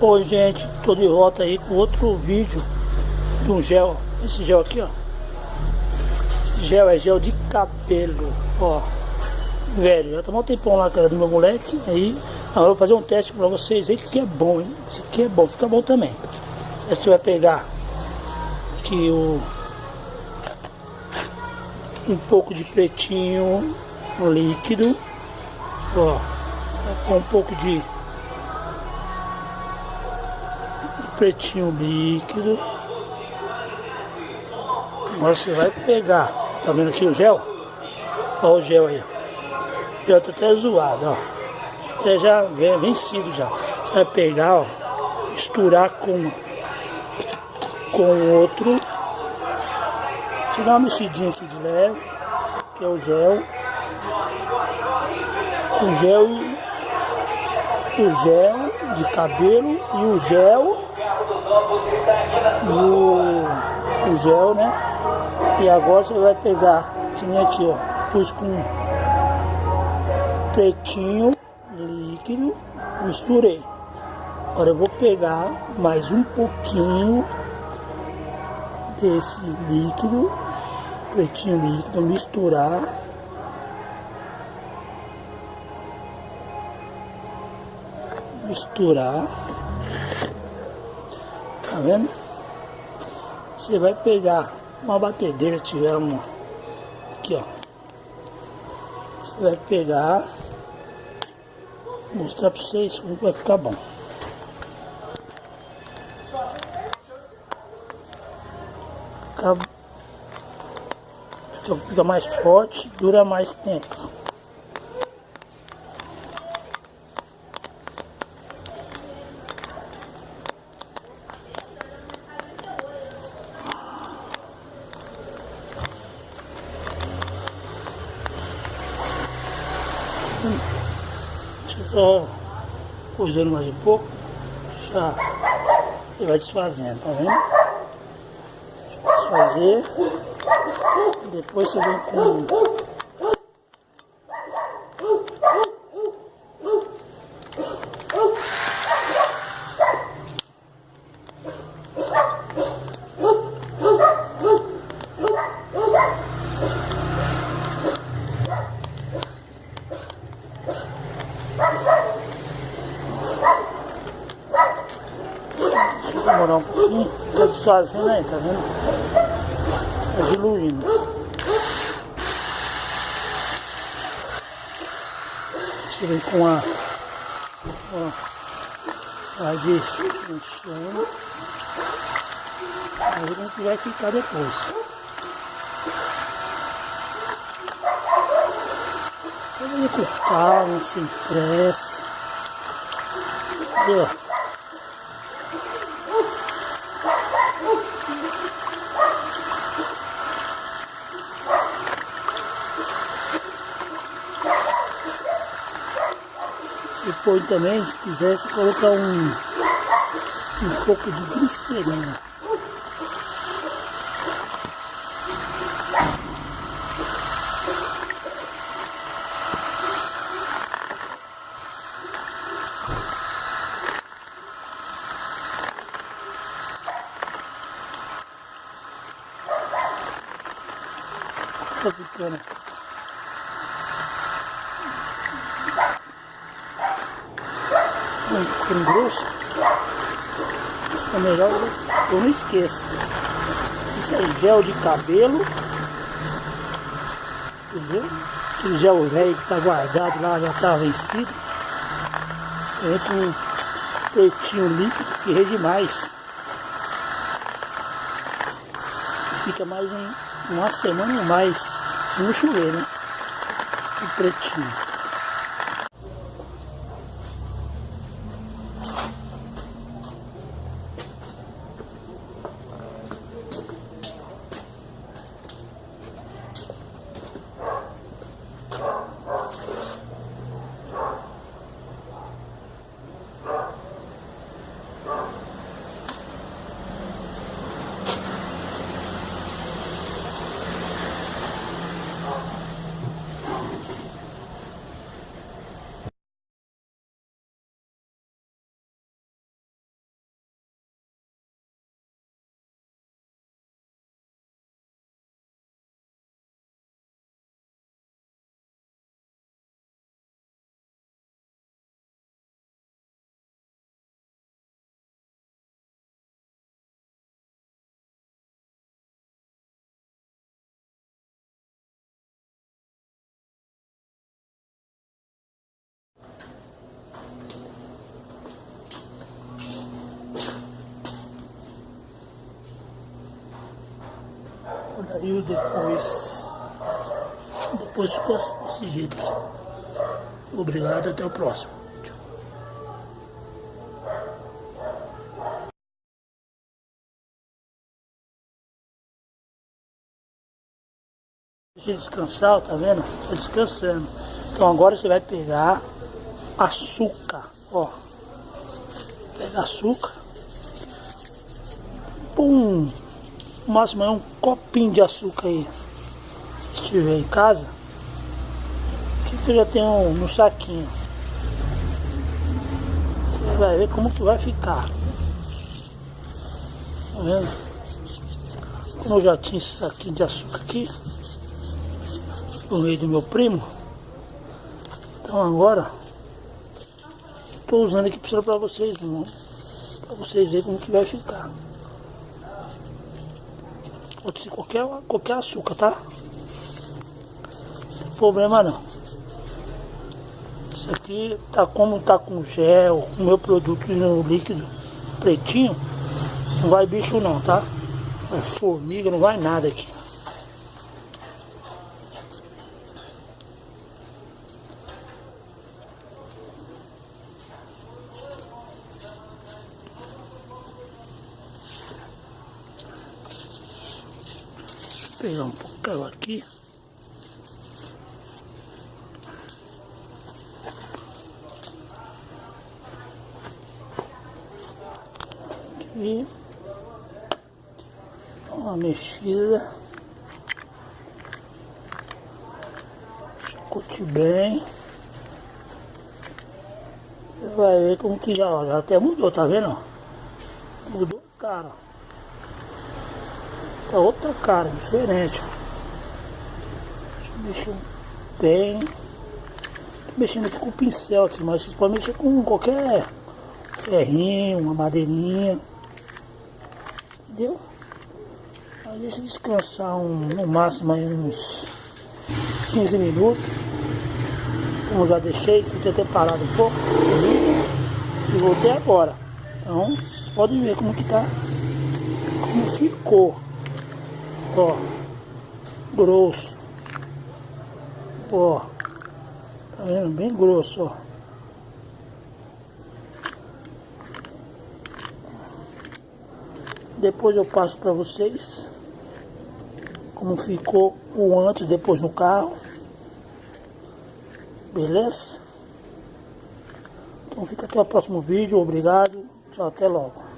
Oi gente, tô de volta aí com outro vídeo de um gel. Esse gel aqui, ó. Esse gel é gel de cabelo, ó. Velho, já tomou um tempão lá, cara, do meu moleque. Aí, agora eu vou fazer um teste pra vocês aí que é bom, hein. Esse aqui é bom, fica bom também. A gente vai pegar aqui um pouco de pretinho líquido, ó. Vai pôr um pouco de pretinho líquido. Agora você vai pegar, tá vendo aqui o gel? Ó o gel aí, o gel tá até zoado, ó, até já vencido já. Você vai pegar, ó, misturar com outro. Você dá uma mexidinha aqui de leve, que é o gel. O gel de cabelo e o gel o gel, né? E agora você vai pegar, que nem aqui, ó, pus com pretinho líquido, misturei. Agora eu vou pegar mais um pouquinho desse líquido, pretinho líquido, misturar. Tá vendo? Você vai pegar uma batedeira, tiver uma aqui, ó. Você vai pegar, mostrar pra vocês como vai ficar bom. Fica mais forte, dura mais tempo. Deixa eu só coisando mais um pouco. Já ele vai desfazendo, tá vendo? Deixa eu desfazer. Depois você vem com demorar um pouquinho, fica desfazendo aí, tá vendo? Tá diluindo. Você vem com a disso enchendo. Aí como que vai ficar depois. Vamos com calma, sem pressa. Entendeu? Você põe também, se quiser, você coloca um pouco de glicerina. Tá ficando ficando grosso. É melhor eu não esqueço. Isso é gel de cabelo, entendeu? Aquele gel velho que tá guardado lá, já tá vencido. Entra um pretinho líquido que rende mais. Fica mais uma semana ou mais, se não chover, né? O pretinho. saiu, depois ficou desse jeito aqui. Obrigado, até o próximo. Deixa ele descansar, tá vendo? Tá descansando. Então agora você vai pegar açúcar, ó. Pega açúcar. Pum! No máximo é um copinho de açúcar aí. Se estiver em casa. Aqui que eu já tenho no saquinho. Você vai ver como que vai ficar. Tá vendo? Como eu já tinha esse saquinho de açúcar aqui. Por meio do meu primo. Então agora estou usando aqui para vocês, para vocês verem como que vai ficar. Pode ser qualquer açúcar, tá? Não tem problema não. Isso aqui tá como tá com gel, com meu produto no líquido pretinho, não vai bicho não, tá? Vai formiga, não vai nada aqui. Pegar um pouco aqui. Aqui. Uma mexida. Curte bem. Você vai ver como que já até mudou, tá vendo? Mudou a cara. Tá outra cara, diferente. Deixa eu mexer bem. Tô mexendo aqui com o pincel aqui, mas vocês podem mexer com qualquer ferrinho, uma madeirinha. Entendeu? Aí deixa descansar no máximo aí uns 15 minutos. Como eu já deixei, podia ter parado um pouco e voltei agora. Então vocês podem ver como que tá, como ficou. Ó, grosso. Ó, tá vendo? Bem grosso, ó. Depois eu passo para vocês como ficou o antes e depois no carro. Beleza? Então fica até o próximo vídeo. Obrigado. Tchau, até logo.